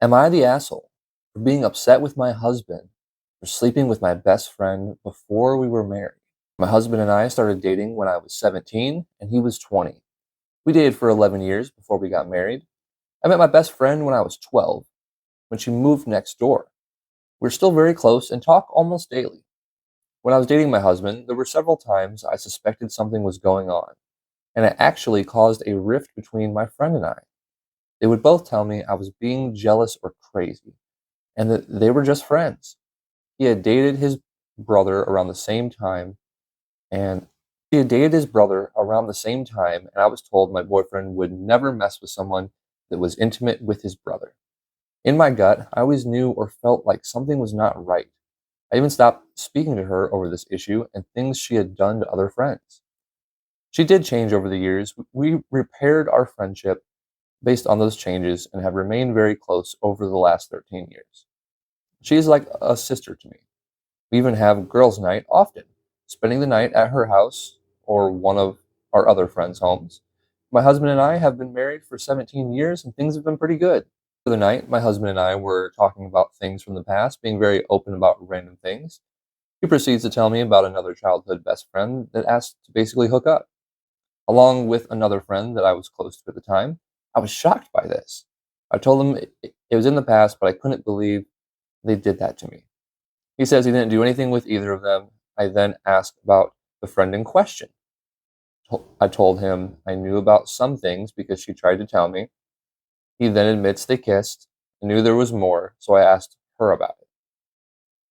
Am I the asshole for being upset with my husband for sleeping with my best friend before we were married? My husband and I started dating when I was 17 and he was 20. We dated for 11 years before we got married. I met my best friend when I was 12, when she moved next door. We're still very close and talk almost daily. When I was dating my husband, there were several times I suspected something was going on, and it actually caused a rift between my friend and I. They would both tell me I was being jealous or crazy, and that they were just friends. He had dated his brother around the same time, and he had dated his brother around the same time, and I was told my boyfriend would never mess with someone that was intimate with his brother. In my gut, I always knew or felt like something was not right. I even stopped speaking to her over this issue and things she had done to other friends. She did change over the years. We repaired our friendship based on those changes and have remained very close over the last 13 years. She is like a sister to me. We even have girls' night often, spending the night at her house or one of our other friends' homes. My husband and I have been married for 17 years and things have been pretty good. The other night, my husband and I were talking about things from the past, being very open about random things. He proceeds to tell me about another childhood best friend that asked to basically hook up, along with another friend that I was close to at the time. I was shocked by this. I told him it was in the past, but I couldn't believe they did that to me. He says he didn't do anything with either of them. I then asked about the friend in question. I told him I knew about some things because she tried to tell me. He then admits they kissed. I knew there was more, so I asked her about it.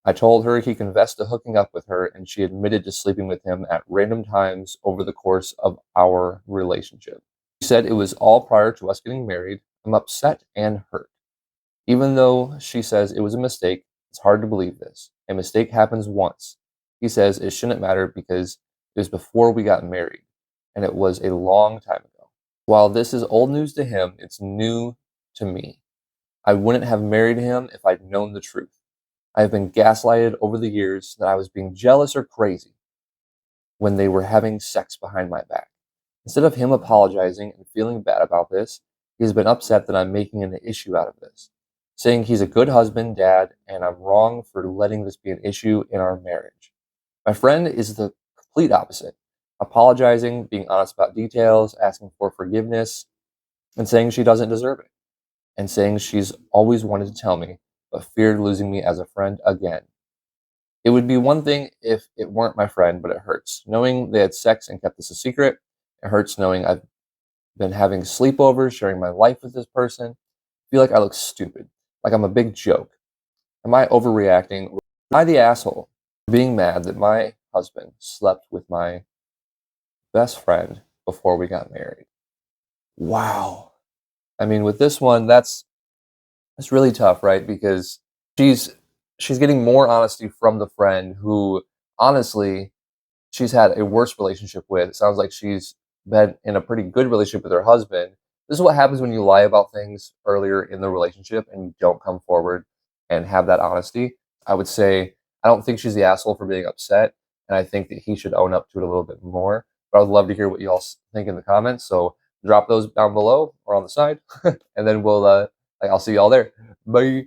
I told her he confessed to hooking up with her, and she admitted to sleeping with him at random times over the course of our relationship. She said it was all prior to us getting married. I'm upset and hurt. Even though she says it was a mistake, it's hard to believe this. A mistake happens once. He says it shouldn't matter because it was before we got married, and it was a long time ago. While this is old news to him, it's new to me. I wouldn't have married him if I'd known the truth. I have been gaslighted over the years that I was being jealous or crazy when they were having sex behind my back. Instead of him apologizing and feeling bad about this, he has been upset that I'm making an issue out of this, saying he's a good husband, dad, and I'm wrong for letting this be an issue in our marriage. My friend is the complete opposite, apologizing, being honest about details, asking for forgiveness, and saying she doesn't deserve it, and saying she's always wanted to tell me, but feared losing me as a friend again. It would be one thing if it weren't my friend, but it hurts. Knowing they had sex and kept this a secret, it hurts knowing I've been having sleepovers, sharing my life with this person. I feel like I look stupid, like I'm a big joke. Am I overreacting? Or am I the asshole for being mad that my husband slept with my best friend before we got married? Wow. I mean, with this one, that's really tough, right? Because she's she's getting more honesty from the friend who honestly she's had a worse relationship with. It sounds like she's been in a pretty good relationship with her husband. This is what happens when you lie about things earlier in the relationship and you don't come forward and have that honesty. I would say I don't think she's the asshole for being upset, and I think that he should own up to it a little bit more. But I would love to hear what you all think in the comments. So drop those down below or on the side, and then we'll I'll see you all there. Bye.